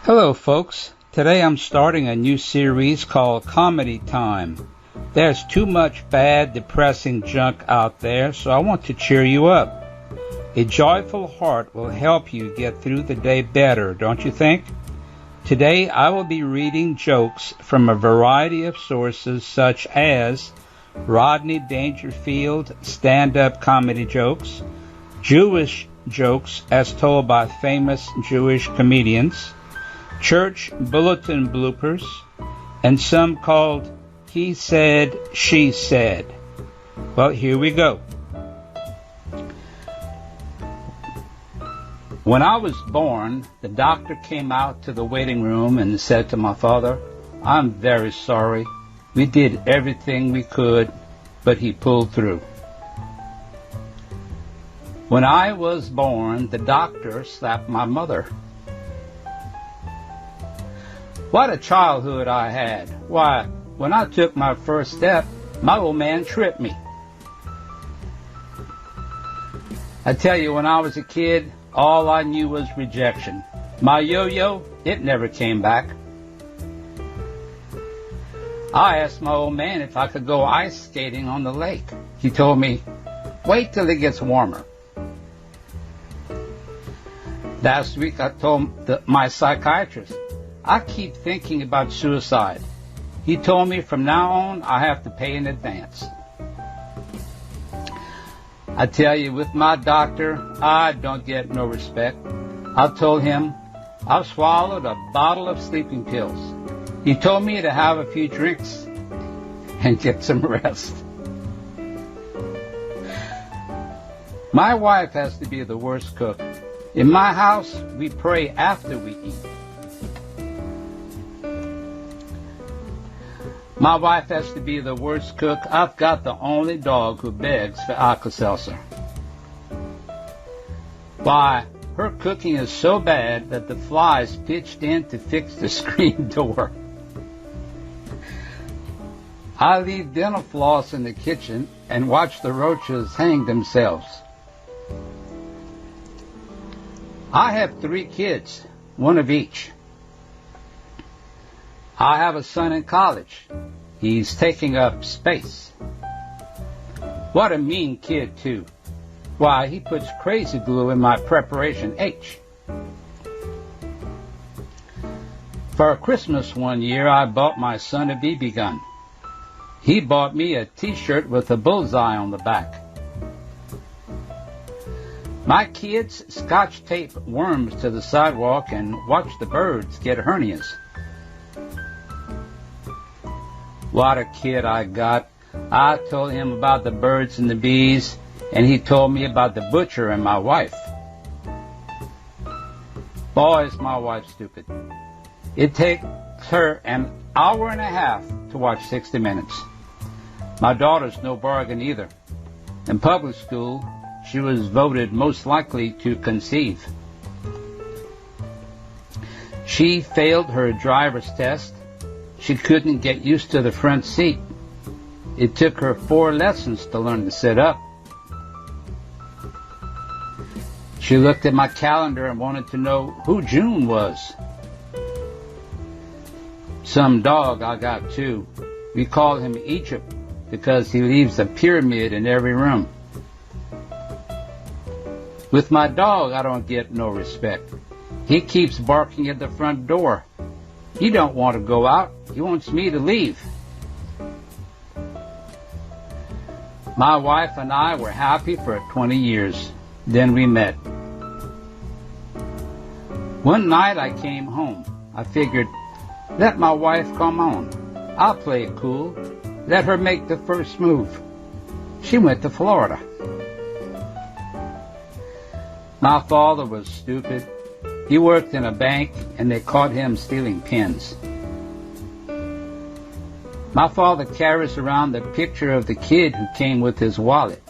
Hello, folks. Today I'm starting a new series called Comedy Time. There's too much bad, depressing junk out there, so I want to cheer you up. A joyful heart will help you get through the day better, don't you think? Today I will be reading jokes from a variety of sources such as Rodney Dangerfield stand-up comedy jokes, Jewish jokes as told by famous Jewish comedians, church bulletin bloopers, and some called He Said, She Said. Well, here we go. When I was born, the doctor came out to the waiting room and said to my father, "I'm very sorry. We did everything we could, but he pulled through." When I was born, the doctor slapped my mother. What a childhood I had. Why, when I took my first step, my old man tripped me. I tell you, when I was a kid, all I knew was rejection. My yo-yo, it never came back. I asked my old man if I could go ice skating on the lake. He told me, "Wait till it gets warmer." Last week I told my psychiatrist, "I keep thinking about suicide." He told me from now on I have to pay in advance. I tell you, with my doctor, I don't get no respect. I told him I've swallowed a bottle of sleeping pills. He told me to have a few drinks and get some rest. My wife has to be the worst cook. In my house, we pray after we eat. My wife has to be the worst cook. I've got the only dog who begs for Alka-Seltzer. Why, her cooking is so bad that the flies pitched in to fix the screen door. I leave dental floss in the kitchen and watch the roaches hang themselves. I have 3 kids, one of each. I have a son in college. He's taking up space. What a mean kid, too. Why, he puts crazy glue in my preparation H. For Christmas one year, I bought my son a BB gun. He bought me a T-shirt with a bullseye on the back. My kids scotch tape worms to the sidewalk and watch the birds get hernias. What a kid I got. I told him about the birds and the bees, and he told me about the butcher and my wife. Boy, is my wife stupid. It takes her an hour and a half to watch 60 Minutes. My daughter's no bargain either. In public school, she was voted most likely to conceive. She failed her driver's test. She couldn't get used to the front seat. It took her 4 lessons to learn to sit up. She looked at my calendar and wanted to know who June was. Some dog I got too. We call him Egypt because he leaves a pyramid in every room. With my dog, I don't get no respect. He keeps barking at the front door. He don't want to go out. He wants me to leave. My wife and I were happy for 20 years. Then we met. One night I came home. I figured, let my wife come on. I'll play it cool. Let her make the first move. She went to Florida. My father was stupid. He worked in a bank, and they caught him stealing pens. My father carries around the picture of the kid who came with his wallet.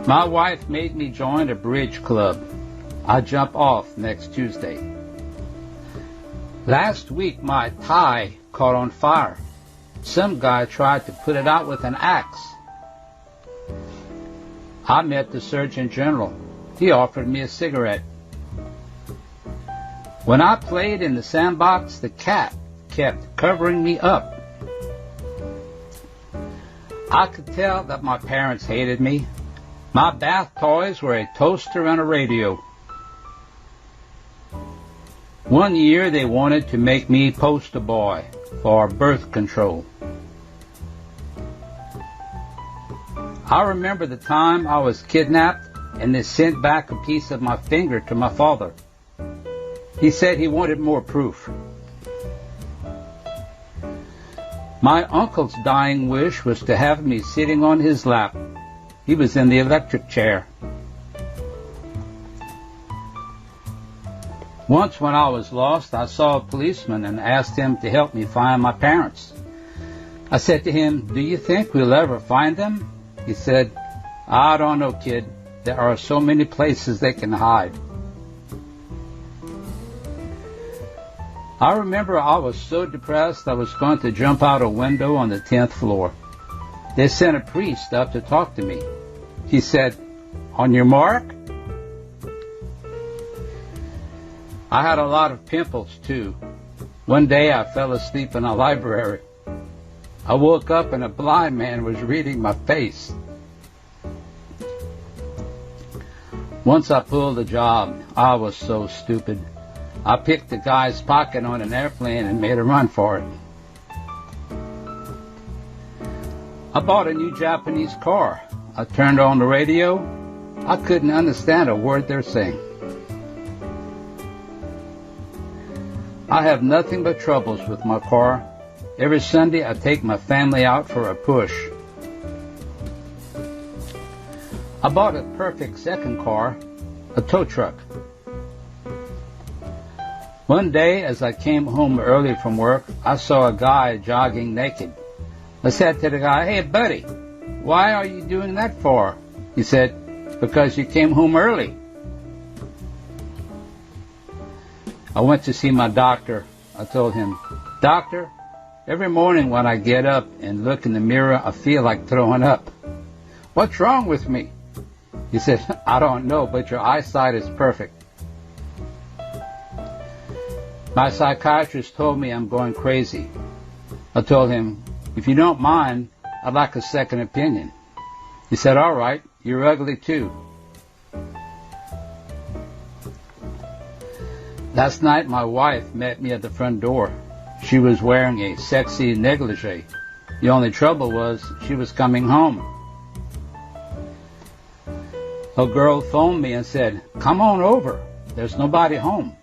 My wife made me join a bridge club. I jump off next Tuesday. Last week, my tie caught on fire. Some guy tried to put it out with an axe. I met the Surgeon General. He offered me a cigarette. When I played in the sandbox, the cat kept covering me up. I could tell that my parents hated me. My bath toys were a toaster and a radio. One year they wanted to make me poster boy for birth control. I remember the time I was kidnapped and they sent back a piece of my finger to my father. He said he wanted more proof. My uncle's dying wish was to have me sitting on his lap. He was in the electric chair. Once when I was lost, I saw a policeman and asked him to help me find my parents. I said to him, "Do you think we'll ever find them?" He said, "I don't know, kid. There are so many places they can hide." I remember I was so depressed I was going to jump out a window on the 10th floor. They sent a priest up to talk to me. He said, "On your mark?" I had a lot of pimples, too. One day I fell asleep in a library. I woke up and a blind man was reading my face. Once I pulled a job. I was so stupid. I picked the guy's pocket on an airplane and made a run for it. I bought a new Japanese car. I turned on the radio. I couldn't understand a word they're saying. I have nothing but troubles with my car. Every Sunday I take my family out for a push. I bought a perfect second car, a tow truck. One day as I came home early from work, I saw a guy jogging naked. I said to the guy, "Hey buddy, why are you doing that for?" He said, "Because you came home early." I went to see my doctor. I told him, "Doctor, every morning when I get up and look in the mirror, I feel like throwing up. What's wrong with me?" He said, "I don't know, but your eyesight is perfect." My psychiatrist told me I'm going crazy. I told him, "If you don't mind, I'd like a second opinion." He said, "All right, you're ugly too." Last night my wife met me at the front door. She was wearing a sexy negligee. The only trouble was she was coming home. A girl phoned me and said, "Come on over. There's nobody home."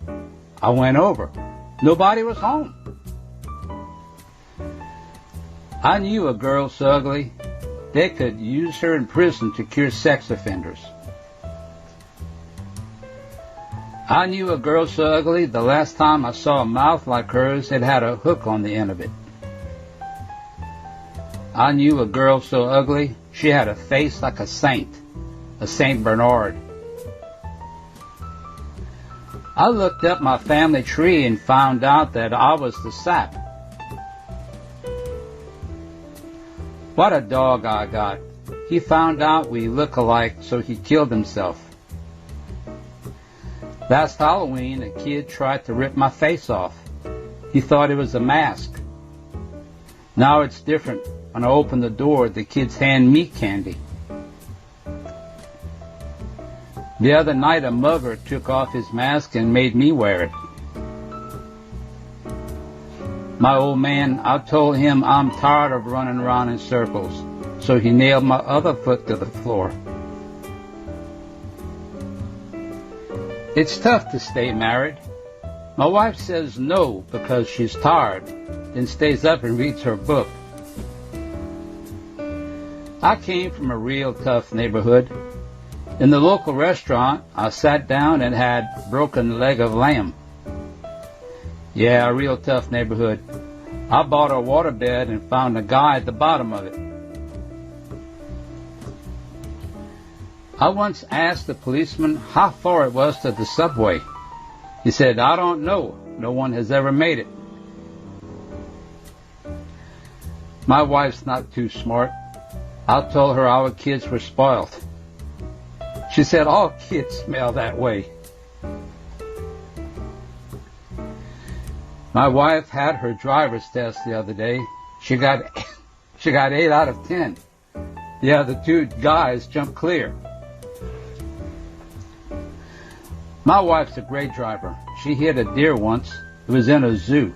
I went over. Nobody was home. I knew a girl so ugly, they could use her in prison to cure sex offenders. I knew a girl so ugly, the last time I saw a mouth like hers, it had a hook on the end of it. I knew a girl so ugly, she had a face like a Saint Bernard. I looked up my family tree and found out that I was the sap. What a dog I got. He found out we look alike, so he killed himself. Last Halloween, a kid tried to rip my face off. He thought it was a mask. Now it's different. When I open the door, the kids hand me candy. The other night, a mugger took off his mask and made me wear it. My old man, I told him I'm tired of running around in circles, so he nailed my other foot to the floor. It's tough to stay married. My wife says no because she's tired, then stays up and reads her book. I came from a real tough neighborhood. In the local restaurant, I sat down and had broken leg of lamb. Yeah, a real tough neighborhood. I bought a waterbed and found a guy at the bottom of it. I once asked the policeman how far it was to the subway. He said, "I don't know. No one has ever made it." My wife's not too smart. I told her our kids were spoiled. She said, all kids smell that way. My wife had her driver's test the other day. She got 8 out of 10. The other 2 guys jumped clear. My wife's a great driver. She hit a deer once. It was in a zoo.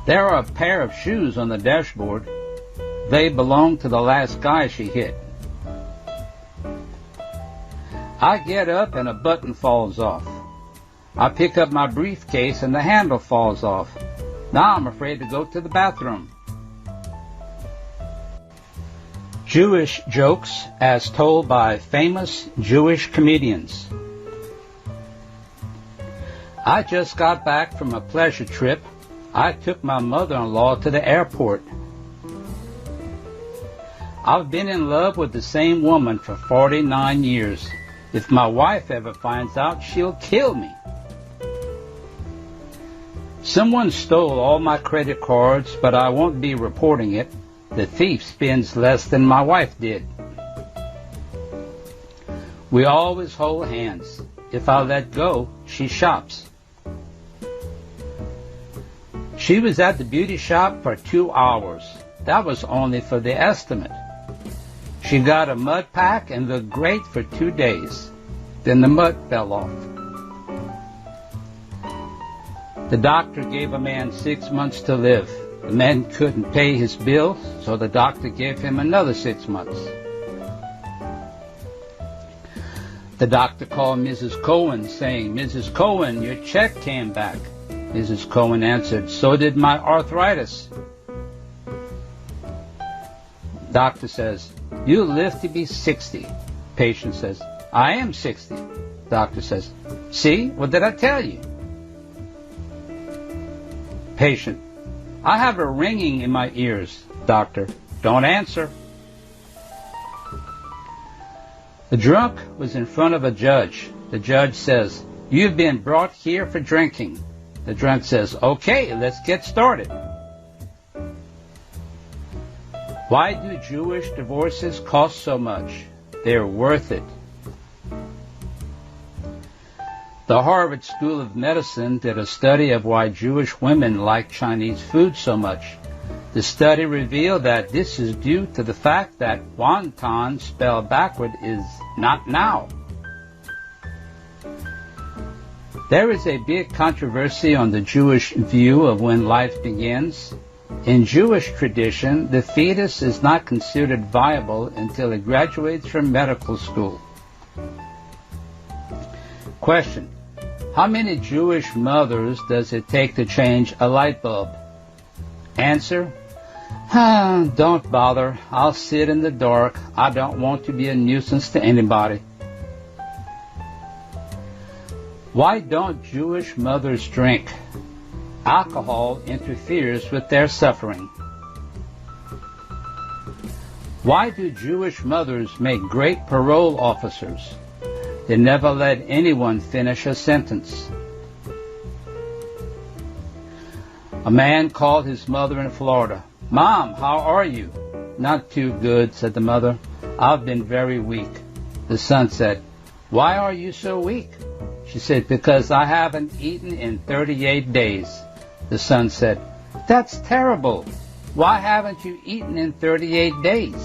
There are a pair of shoes on the dashboard. They belong to the last guy she hit. I get up and a button falls off. I pick up my briefcase and the handle falls off. Now I'm afraid to go to the bathroom. Jewish jokes as told by famous Jewish comedians. I just got back from a pleasure trip. I took my mother-in-law to the airport. I've been in love with the same woman for 49 years. If my wife ever finds out, she'll kill me. Someone stole all my credit cards, but I won't be reporting it. The thief spends less than my wife did. We always hold hands. If I let go, she shops. She was at the beauty shop for 2 hours. That was only for the estimate. She got a mud pack and looked great for 2 days. Then the mud fell off. The doctor gave a man 6 months to live. The man couldn't pay his bill, so the doctor gave him another 6 months. The doctor called Mrs. Cohen, saying, "Mrs. Cohen, your check came back." Mrs. Cohen answered, "So did my arthritis." Doctor says, "You live to be 60. Patient says, "I am 60. Doctor says, "See, what did I tell you?" Patient, "I have a ringing in my ears." Doctor, "Don't answer." The drunk was in front of a judge. The judge says, "You've been brought here for drinking." The drunk says, "Okay, let's get started." Why do Jewish divorces cost so much? They're worth it. The Harvard School of Medicine did a study of why Jewish women like Chinese food so much. The study revealed that this is due to the fact that wonton spelled backward is not now. There is a big controversy on the Jewish view of when life begins. In Jewish tradition, the fetus is not considered viable until it graduates from medical school. Question: how many Jewish mothers does it take to change a light bulb? Answer: don't bother. I'll sit in the dark. I don't want to be a nuisance to anybody. Why don't Jewish mothers drink? Alcohol interferes with their suffering. Why do Jewish mothers make great parole officers? They never let anyone finish a sentence. A man called his mother in Florida. "Mom, how are you?" "Not too good," said the mother. "I've been very weak." The son said, "Why are you so weak?" She said, "Because I haven't eaten in 38 days. The son said, "That's terrible. Why haven't you eaten in 38 days?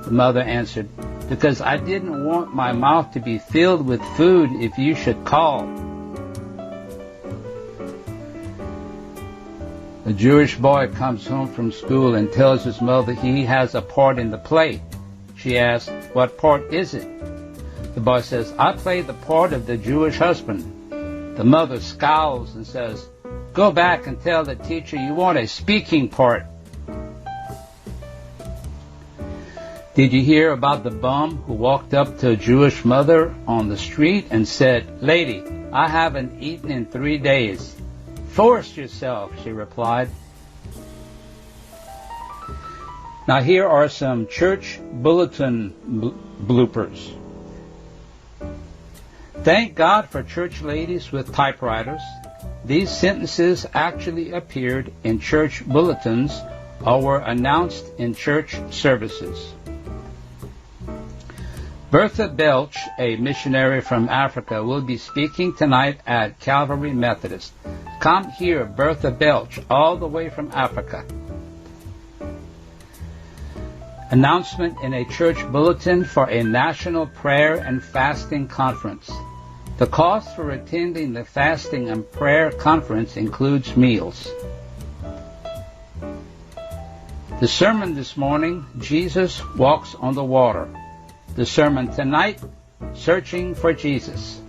The mother answered, "Because I didn't want my mouth to be filled with food if you should call." A Jewish boy comes home from school and tells his mother he has a part in the play. She asks, "What part is it?" The boy says, "I play the part of the Jewish husband." The mother scowls and says, "Go back and tell the teacher you want a speaking part." Did you hear about the bum who walked up to a Jewish mother on the street and said, "Lady, I haven't eaten in 3 days." "Force yourself," she replied. Now here are some church bulletin bloopers. Thank God for church ladies with typewriters. These sentences actually appeared in church bulletins or were announced in church services. Bertha Belch, a missionary from Africa, will be speaking tonight at Calvary Methodist. Come hear Bertha Belch, all the way from Africa. Announcement in a church bulletin for a national prayer and fasting conference. The cost for attending the fasting and prayer conference includes meals. The sermon this morning, Jesus Walks on the Water. The sermon tonight, Searching for Jesus.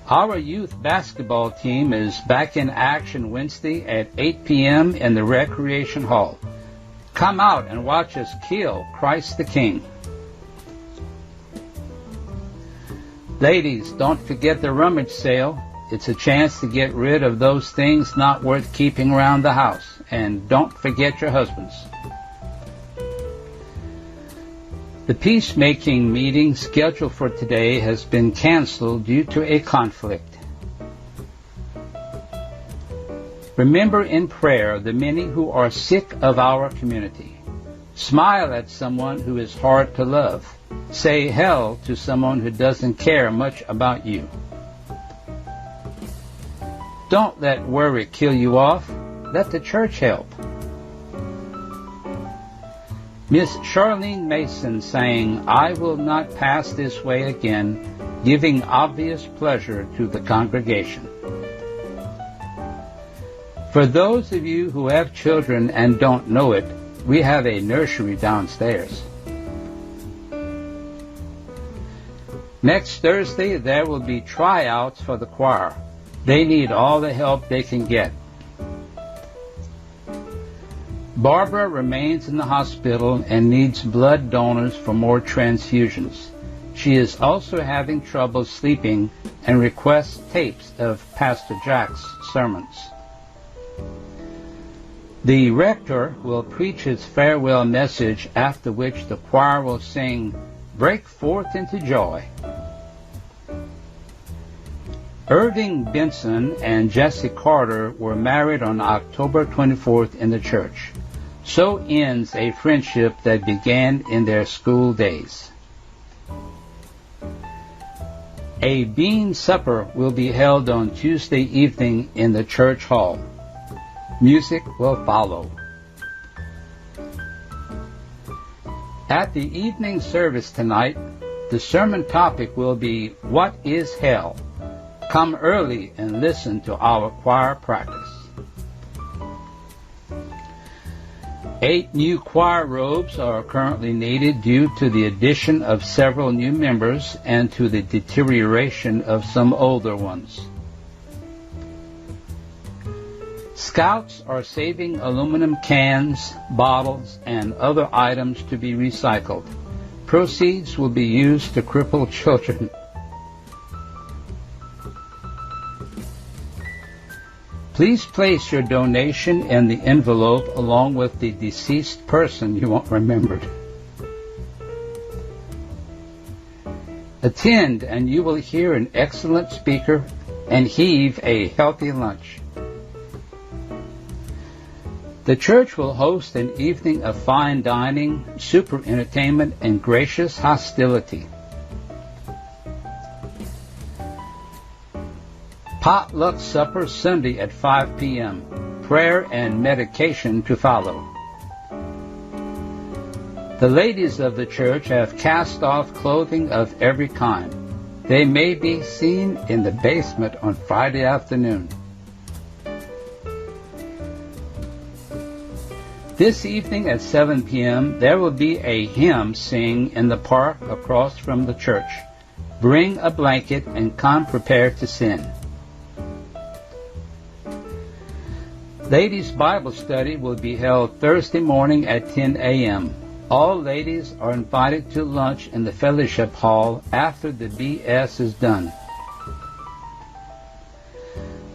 Our youth basketball team is back in action Wednesday at 8 p.m. in the Recreation Hall. Come out and watch us kill Christ the King. Ladies, don't forget the rummage sale. It's a chance to get rid of those things not worth keeping around the house. And don't forget your husbands. The peacemaking meeting scheduled for today has been canceled due to a conflict. Remember in prayer the many who are sick of our community. Smile at someone who is hard to love. Say hell to someone who doesn't care much about you. Don't let worry kill you off. Let the church help. Miss Charlene Mason sang, "I will not pass this way again," giving obvious pleasure to the congregation. For those of you who have children and don't know it, we have a nursery downstairs. Next Thursday, there will be tryouts for the choir. They need all the help they can get. Barbara remains in the hospital and needs blood donors for more transfusions. She is also having trouble sleeping and requests tapes of Pastor Jack's sermons. The rector will preach his farewell message, after which the choir will sing, "Break Forth into Joy." Irving Benson and Jessie Carter were married on October 24th in the church. So ends a friendship that began in their school days. A bean supper will be held on Tuesday evening in the church hall. Music will follow. At the evening service tonight, the sermon topic will be, "What is Hell?" Come early and listen to our choir practice. 8 new choir robes are currently needed due to the addition of several new members and to the deterioration of some older ones. Scouts are saving aluminum cans, bottles, and other items to be recycled. Proceeds will be used to cripple children. Please place your donation in the envelope along with the deceased person you want remembered. Attend and you will hear an excellent speaker and heave a healthy lunch. The church will host an evening of fine dining, super entertainment, and gracious hostility. Potluck supper Sunday at 5 p.m. Prayer and medication to follow. The ladies of the church have cast off clothing of every kind. They may be seen in the basement on Friday afternoon. This evening at 7 p.m., there will be a hymn sing in the park across from the church. Bring a blanket and come prepared to sin. Ladies' Bible study will be held Thursday morning at 10 a.m. All ladies are invited to lunch in the fellowship hall after the BS is done.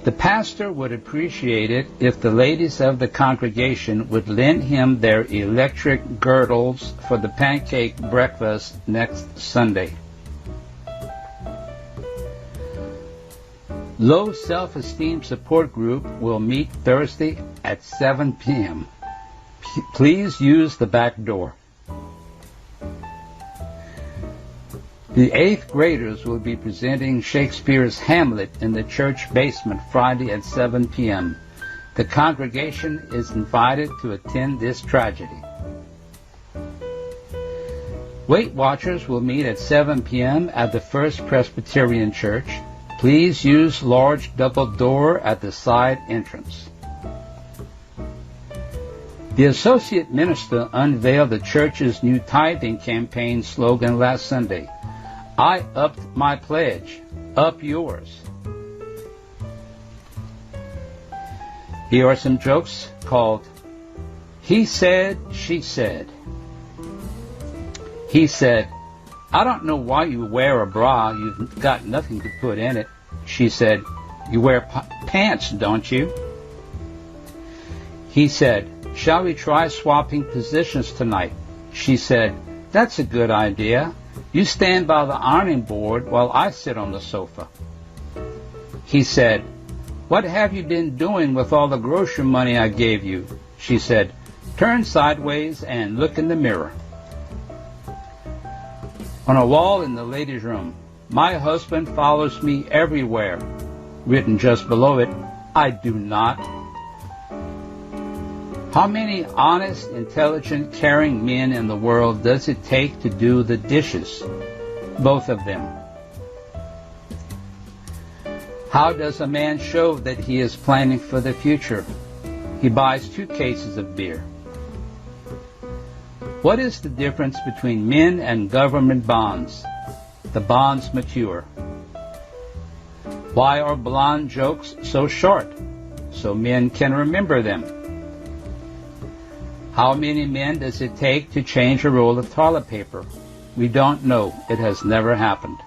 The pastor would appreciate it if the ladies of the congregation would lend him their electric girdles for the pancake breakfast next Sunday. Low Self-Esteem Support Group will meet Thursday at 7 p.m. Please use the back door. The 8th graders will be presenting Shakespeare's Hamlet in the church basement Friday at 7 p.m. The congregation is invited to attend this tragedy. Weight Watchers will meet at 7 p.m. at the First Presbyterian Church. Please use large double door at the side entrance. The associate minister unveiled the church's new tithing campaign slogan last Sunday. I upped my pledge. Up yours. Here are some jokes called He Said, She Said. He said, I don't know why you wear a bra. You've got nothing to put in it. She said, you wear pants, don't you? He said, shall we try swapping positions tonight? She said, that's a good idea. You stand by the ironing board while I sit on the sofa. He said, what have you been doing with all the grocery money I gave you? She said, turn sideways and look in the mirror. On a wall in the ladies' room, my husband follows me everywhere. Written just below it, I do not. How many honest, intelligent, caring men in the world does it take to do the dishes? Both of them. How does a man show that he is planning for the future? He buys 2 cases of beer. What is the difference between men and government bonds? The bonds mature. Why are blonde jokes so short? So men can remember them. How many men does it take to change a roll of toilet paper? We don't know. It has never happened.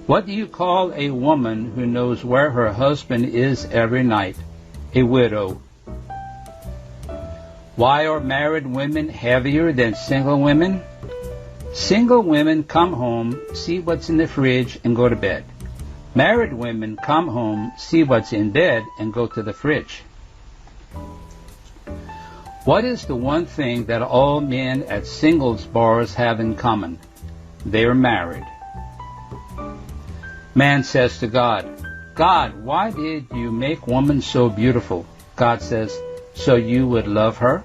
What do you call a woman who knows where her husband is every night? A widow. Why are married women heavier than single women? Single women come home, see what's in the fridge, and go to bed. Married women come home, see what's in bed, and go to the fridge. What is the one thing that all men at singles bars have in common? They are married. Man says to God, God, why did you make woman so beautiful? God says, so you would love her?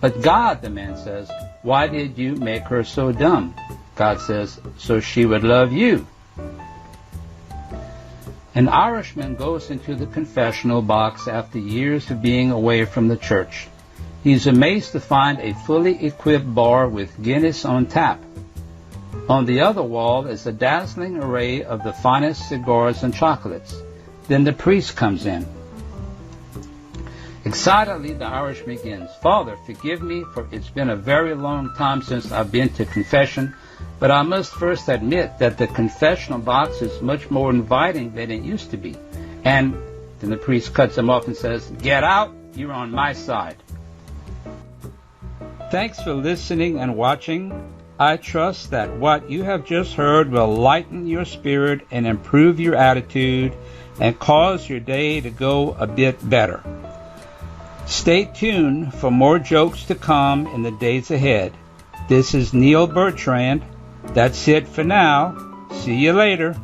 But God, the man says, why did you make her so dumb? God says, so she would love you. An Irishman goes into the confessional box after years of being away from the church. He's amazed to find a fully equipped bar with Guinness on tap. On the other wall is a dazzling array of the finest cigars and chocolates. Then the priest comes in. Excitedly, the Irishman begins, Father, forgive me, for it's been a very long time since I've been to confession, but I must first admit that the confessional box is much more inviting than it used to be. And then the priest cuts him off and says, get out, you're on my side. Thanks for listening and watching. I trust that what you have just heard will lighten your spirit and improve your attitude and cause your day to go a bit better. Stay tuned for more jokes to come in the days ahead. This is Neal Bertrand. That's it for now. See you later.